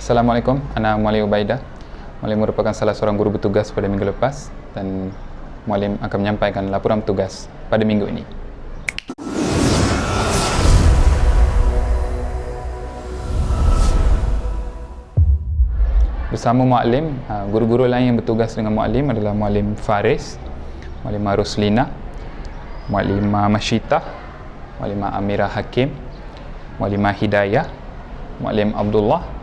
Assalamualaikum, Ana Muallim Ubaidah. Muallim merupakan salah seorang guru bertugas pada minggu lepas dan Muallim akan menyampaikan laporan tugas pada minggu ini. Bersama Muallim, guru-guru lain yang bertugas dengan Muallim adalah Muallim Faris, Muallimah Ruslina, Muallimah Masyitah, Muallimah Amirah Hakim, Muallimah Hidayah, Muallim Abdullah,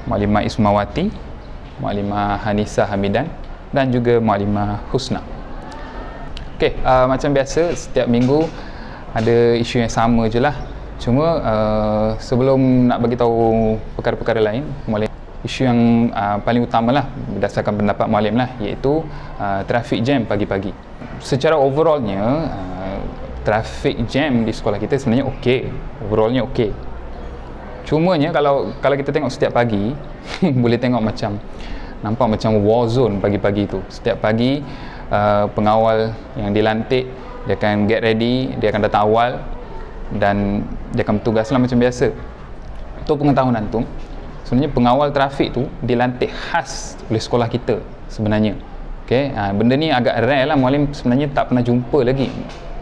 Muallimah Ismawati, Muallimah Hanisa Hamidan dan juga Muallimah Husna. Okey, macam biasa setiap minggu ada isu yang sama je lah. Cuma sebelum nak bagi tahu perkara-perkara lain, isu yang paling utama lah berdasarkan pendapat Muallim lah, iaitu traffic jam pagi-pagi. Secara overallnya traffic jam di sekolah kita sebenarnya okey, overallnya okey. Cumanya kalau kita tengok setiap pagi boleh tengok nampak macam war zone pagi-pagi tu. Setiap pagi pengawal yang dilantik, dia akan get ready, dia akan datang awal dan dia akan bertugaslah macam biasa. Untuk pengetahuan antum, sebenarnya pengawal trafik tu dilantik khas oleh sekolah kita sebenarnya. Okey, benda ni agak rare lah, Muallim sebenarnya tak pernah jumpa lagi.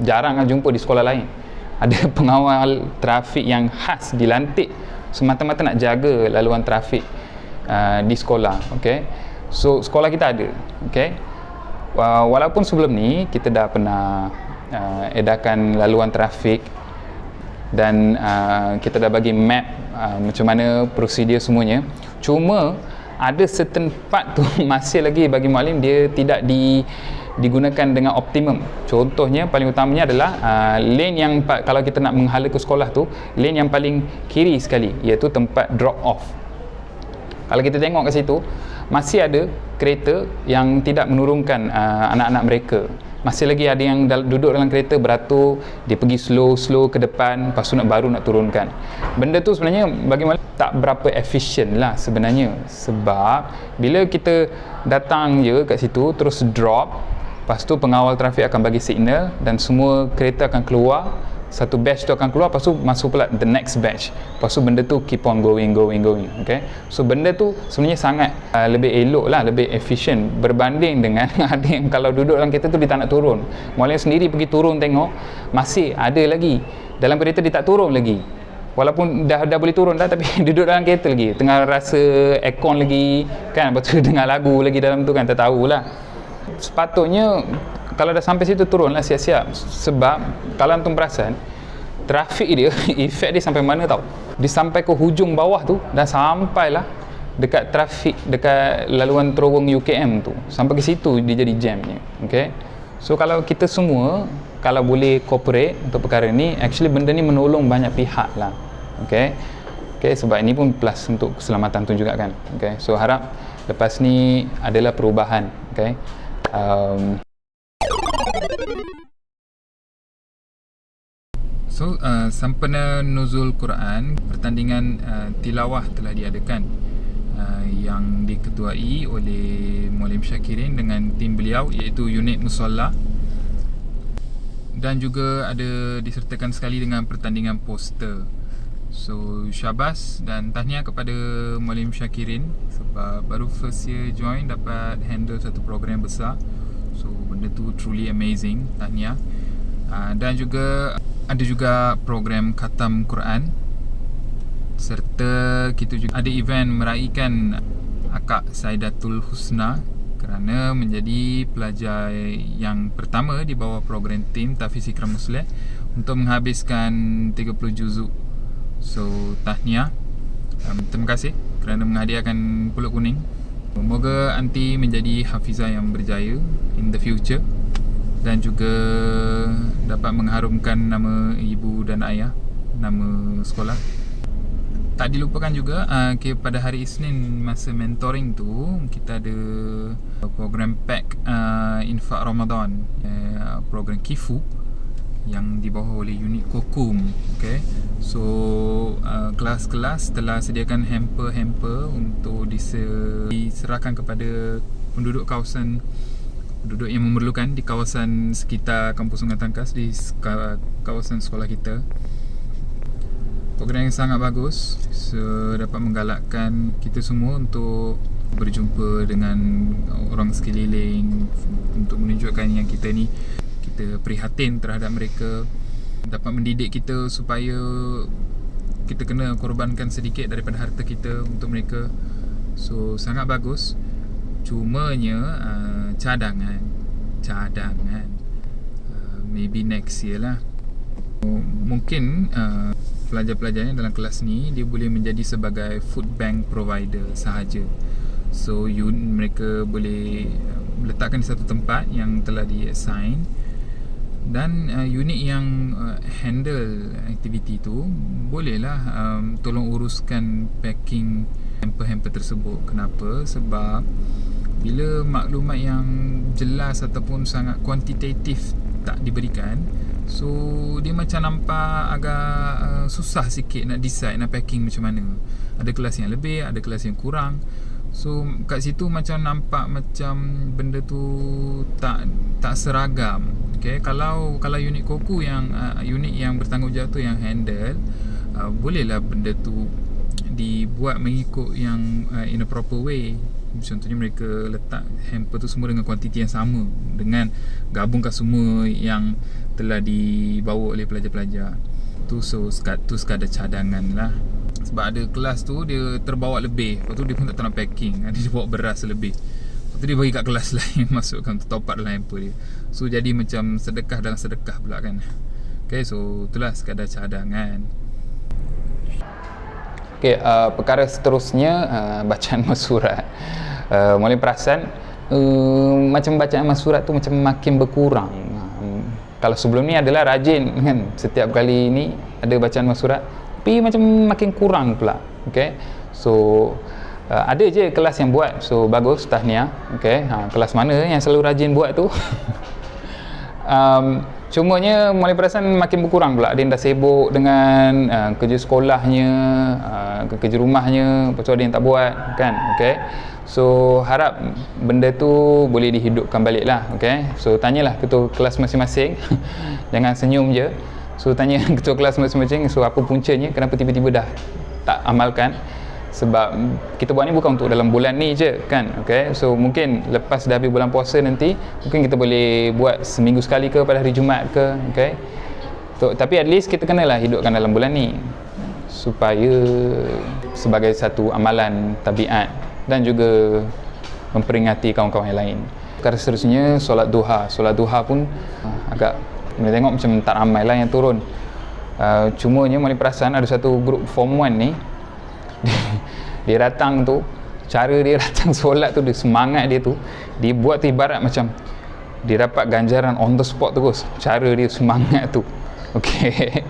Jarang lah jumpa di sekolah lain. Ada pengawal trafik yang khas dilantik semata-mata nak jaga laluan trafik di sekolah. Okey, so sekolah kita ada. Okey, walaupun sebelum ni kita dah pernah edarkan laluan trafik dan kita dah bagi map macam mana prosedur semuanya, cuma ada certain part tu masih lagi bagi Muallim dia tidak digunakan dengan optimum. Contohnya paling utamanya adalah lane yang kalau kita nak menghala ke sekolah tu, lane yang paling kiri sekali, iaitu tempat drop off. Kalau kita tengok ke situ, masih ada kereta yang tidak menurunkan anak-anak mereka. Masih lagi ada yang duduk dalam kereta beratur, dia pergi slow ke depan, lepas tu baru nak turunkan. Benda tu sebenarnya bagi Muallim tak berapa efisien lah sebenarnya, sebab bila kita datang je kat situ terus drop, lepas tu pengawal trafik akan bagi signal dan semua kereta akan keluar, satu batch tu akan keluar, lepas tu masuk pula the next batch, lepas tu benda tu keep on going. Okay? So benda tu sebenarnya sangat lebih elok lah, lebih efisien berbanding dengan ada yang kalau duduk dalam kereta tu dia tak nak turun. Muallim sendiri pergi turun tengok, masih ada lagi dalam kereta dia tak turun lagi, walaupun dah boleh turun dah, tapi duduk dalam kereta lagi, tengah rasa aircon lagi kan, lepas tu dengar lagu lagi dalam tu kan, tak tahulah. Sepatutnya kalau dah sampai situ turunlah siap-siap, sebab kalau antum perasan trafik dia efek dia sampai mana tahu, dia sampai ke hujung bawah tu dan sampailah dekat trafik, dekat laluan terowong UKM tu, sampai ke situ dia jadi jamnya. Okay? So kalau kita semua kalau boleh cooperate untuk perkara ni, actually benda ni menolong banyak pihak lah. Okay, sebab ini pun plus untuk keselamatan tu juga kan. Okay, so harap lepas ni adalah perubahan. Okay, sempena nuzul Quran, pertandingan tilawah telah diadakan yang diketuai oleh Muallim Syakirin dengan tim beliau, iaitu unit Musalla, dan juga ada disertakan sekali dengan pertandingan poster. So syabas dan tahniah kepada Muallim Syakirin sebab baru first year join dapat handle satu program besar. So benda tu truly amazing, tahniah. Dan juga ada juga program khatam Quran, serta kita juga ada event meraihkan Akak Saidatul Husna kerana menjadi pelajar yang pertama di bawah program tim Tahfiz Ikram Musleh untuk menghabiskan 30 juzuk. So tahniah, terima kasih kerana menghadiahkan pulut kuning. Semoga anti menjadi hafizah yang berjaya in the future dan juga dapat mengharumkan nama ibu dan ayah, nama sekolah. Tak dilupakan juga pada hari Isnin masa mentoring tu kita ada program pack infak Ramadan, program Kifu yang dibawa oleh unit Kokum. Okay, so kelas-kelas telah sediakan hamper untuk diserahkan kepada penduduk yang memerlukan di kawasan sekitar kampus Sungai Tangkas, di kawasan sekolah kita. program yang sangat bagus. So, dapat menggalakkan kita semua untuk berjumpa dengan orang sekeliling, untuk menunjukkan yang kita ni, kita prihatin terhadap mereka, dapat mendidik kita supaya kita kena korbankan sedikit daripada harta kita untuk mereka. So sangat bagus. Cumanya cadangan maybe next year lah. Mungkin pelajar-pelajarnya dalam kelas ni dia boleh menjadi sebagai food bank provider sahaja. So mereka boleh letakkan di satu tempat yang telah di-assign, dan unit yang handle aktiviti tu bolehlah tolong uruskan packing hamper-hamper tersebut. Kenapa? Sebab bila maklumat yang jelas ataupun sangat kuantitatif tak diberikan, so dia macam nampak agak susah sikit nak decide nak packing macam mana. Ada kelas yang lebih, ada kelas yang kurang. So kat situ macam nampak macam benda tu tak seragam. Okay, kalau unit Koku yang unit yang bertanggungjawab tu yang handle, bolehlah benda tu dibuat mengikut yang in a proper way. Contohnya mereka letak hamper tu semua dengan kuantiti yang sama, dengan gabungkan semua yang telah dibawa oleh pelajar-pelajar tu. So tu sekadar cadangan lah. Sebab ada kelas tu dia terbawa lebih, lepas tu dia pun tak nak packing, dia bawa beras lebih, lepas tu dia bagi kat kelas lain masukkan top up dalam hamper dia. So jadi macam sedekah dalam sedekah pula kan. Okay, so itulah sekadar cadangan. Okay, perkara seterusnya bacaan mesurat. Mulai perasan macam bacaan mesurat tu macam makin berkurang. Kalau sebelum ni adalah rajin kan, setiap kali ni ada bacaan mesurat, tapi macam makin kurang pula. Okay, so ada je kelas yang buat, so bagus, tahniah. Okay, kelas mana yang selalu rajin buat tu? Cumanya mulai perasan makin berkurang pula. Dia dah sibuk dengan kerja sekolahnya, kerja rumahnya, lepas tu ada yang tak buat kan. Okay, so harap benda tu boleh dihidupkan balik lah. Okay, so tanyalah ketua kelas masing-masing. Jangan senyum je. So tanya ketua kelas masing-masing, so apa puncanya, kenapa tiba-tiba dah tak amalkan. Sebab kita buat ni bukan untuk dalam bulan ni je kan. Okay, so mungkin lepas dah habis bulan puasa nanti, mungkin kita boleh buat seminggu sekali ke pada hari Jumaat ke. Okay, so, tapi at least kita kenalah hidupkan dalam bulan ni supaya sebagai satu amalan tabiat dan juga memperingati kawan-kawan yang lain. Perkara seterusnya solat duha. Solat duha pun agak boleh tengok macam tak ramai lah yang turun. Cumanya boleh perasan ada satu grup form 1 ni, dia datang tu, cara dia datang solat tu, dia semangat dia tu dibuat tu ibarat macam dia dapat ganjaran on the spot terus, cara dia semangat tu. Okay,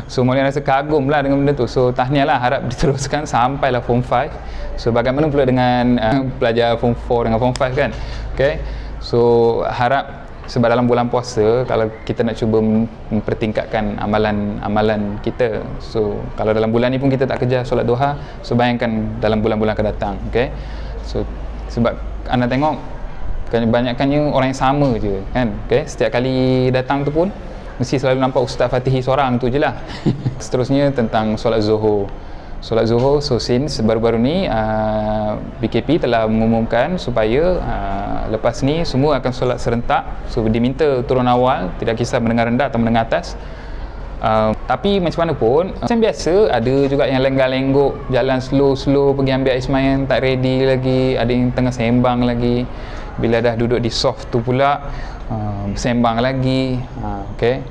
so mulai rasa kagum lah dengan benda tu. So tahniah lah, harap diteruskan sampailah form 5. So bagaimana pula dengan pelajar form 4 dengan form 5 kan. Okay, so harap sebab dalam bulan puasa, kalau kita nak cuba mempertingkatkan amalan kita, so kalau dalam bulan ni pun kita tak kejar solat duha, so bayangkan dalam bulan-bulan akan datang. Okay, so sebab anda tengok kebanyakannya orang yang sama je kan. Okay, setiap kali datang tu pun mesti selalu nampak Ustaz Fatihi seorang tu je lah. Seterusnya tentang solat zuhur. Solat zuhur, so since baru-baru ni BKP telah mengumumkan supaya lepas ni semua akan solat serentak. So diminta turun awal, tidak kisah mendengar rendah atau mendengar atas. Tapi macam mana pun, macam biasa ada juga yang lenggak-lenggok, jalan slow-slow pergi ambil air sembahyang, tak ready lagi. Ada yang tengah sembang lagi, bila dah duduk di soft tu pula bersembang lagi. Okay,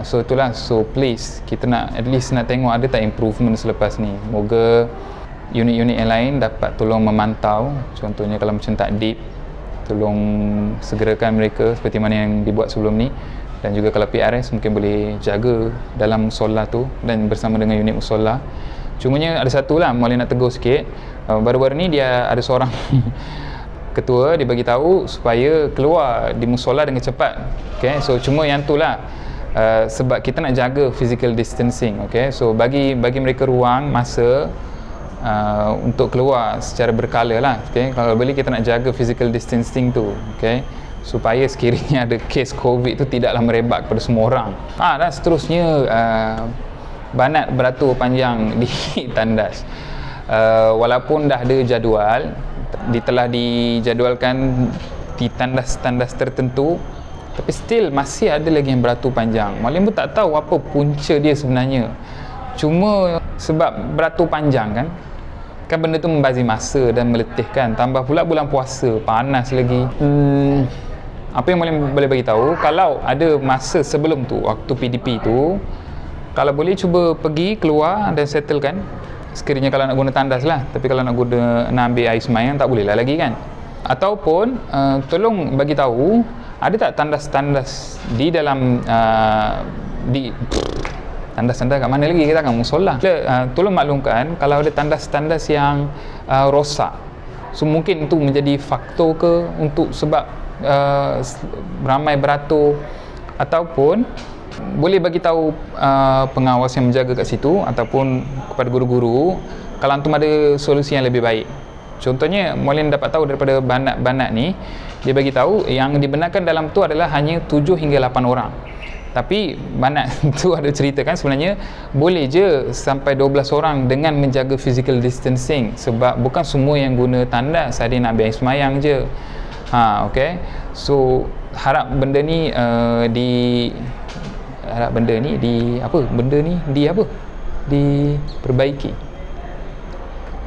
so itulah. So please, kita nak at least nak tengok ada tak improvement selepas ni. Moga unit-unit yang lain dapat tolong memantau. Contohnya kalau macam takdib, tolong segerakan mereka seperti mana yang dibuat sebelum ni. Dan juga kalau PRS mungkin boleh jaga dalam musola tu dan bersama dengan unit musola. Cumanya ada satu lah, boleh nak tegur sikit. Baru-baru ni dia ada seorang ketua, dia bagi tahu supaya keluar di musola dengan cepat. Okay, so cuma yang tu lah, sebab kita nak jaga physical distancing. Okay, so bagi mereka ruang masa untuk keluar secara berkala lah. Okay, kalau boleh kita nak jaga physical distancing tu. Okay, supaya sekiranya ada kes COVID tu tidaklah merebak kepada semua orang. Dan seterusnya banat beratur panjang di tandas. Walaupun dah ada jadual, telah dijadualkan di tandas-tandas tertentu, tapi still masih ada lagi yang beratur panjang. Muallim pun tak tahu apa punca dia sebenarnya. Cuma sebab beratur panjang kan benda tu membazir masa dan meletihkan. Tambah pula bulan puasa, panas lagi. Apa yang muallim boleh bagi tahu, kalau ada masa sebelum tu, waktu PDP tu, kalau boleh cuba pergi keluar dan settlekan. Sekiranya kalau nak guna tandas lah, tapi kalau nak ambil air semayang tak boleh lah lagi kan. Ataupun tolong bagi tahu ada tak tandas-tandas di dalam tandas-tandas kat mana lagi, kita akan musolah. Tolong maklumkan kalau ada tandas-tandas yang rosak. So mungkin itu menjadi faktor ke untuk sebab ramai beratur, ataupun boleh bagi tahu pengawas yang menjaga kat situ ataupun kepada guru-guru kalau antum ada solusi yang lebih baik. Contohnya muallim dapat tahu daripada banat-banat ni, dia bagi tahu yang dibenarkan dalam tu adalah hanya 7 hingga 8 orang. Tapi banat tu ada ceritakan sebenarnya boleh je sampai 12 orang dengan menjaga physical distancing, sebab bukan semua yang guna tandas ada yang nak ambil air semayang je. Okay. So harap benda ni diperbaiki.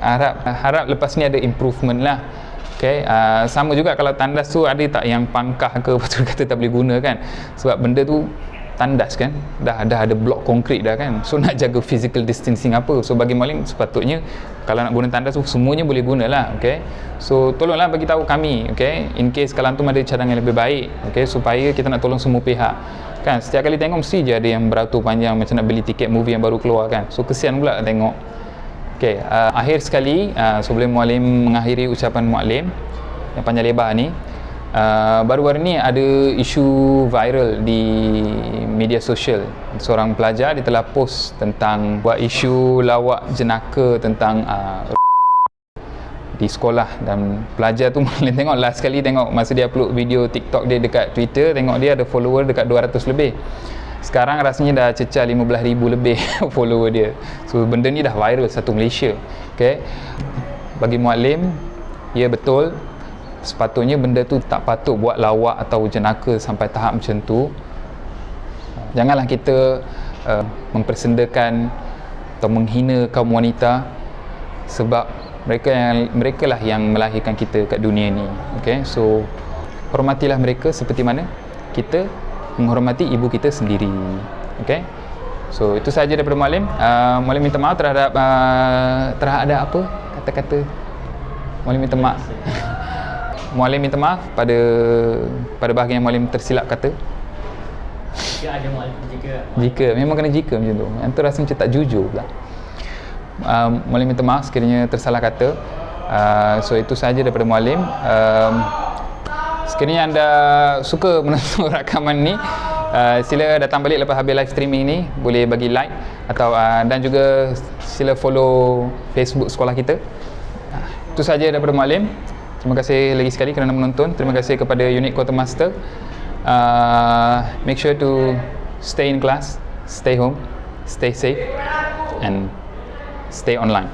Harap lepas ni ada improvement lah. Okay. Sama juga kalau tandas tu ada tak yang pangkah ke, betul kata tak boleh guna kan, sebab benda tu tandas kan, dah ada blok konkrit dah kan, so nak jaga physical distancing apa. So bagi muallim sepatutnya kalau nak guna tandas tu semuanya boleh guna lah. Okay. So tolonglah bagi tahu kami, okay, in case kalau antum ada cadangan yang lebih baik, okay, supaya kita nak tolong semua pihak kan. Setiap kali tengok mesti je ada yang beratur panjang macam nak beli tiket movie yang baru keluar kan, so kesian pula tengok. Okay, akhir sekali sebelum muallim mengakhiri ucapan muallim yang panjang lebar ni, baru-baru ni ada isu viral di media sosial. Seorang pelajar dia telah post tentang buat isu lawak jenaka tentang di sekolah, dan pelajar tu boleh tengok last kali tengok masa dia upload video TikTok dia dekat Twitter, tengok dia ada follower dekat 200 lebih. Sekarang rasanya dah cecah 15,000 lebih follower dia. So benda ni dah viral satu Malaysia. Okay. Bagi muallim, ya betul, sepatutnya benda tu tak patut buat lawak atau jenaka sampai tahap macam tu. Janganlah kita mempersendakan atau menghina kaum wanita, sebab mereka lah yang melahirkan kita kat dunia ni. Okay? So hormatilah mereka seperti mana kita menghormati ibu kita sendiri. Okay? So itu sahaja daripada muallim. Muallim minta maaf terhadap apa kata-kata. Muallim minta maaf. Muallim minta maaf pada bahagian yang muallim tersilap kata. Jika ada muallim jika memang kena jika macam tu. Yang tu rasa macam tak jujur pula. Muallim minta maaf sekiranya tersalah kata. So itu sahaja daripada muallim. Sekiranya anda suka menonton rakaman ni, sila datang balik lepas habis live streaming ni, boleh bagi like atau dan juga sila follow Facebook sekolah kita. Itu sahaja daripada muallim. Terima kasih lagi sekali kerana menonton. Terima kasih kepada unit Quartermaster. Make sure to stay in class, stay home, stay safe and stay online.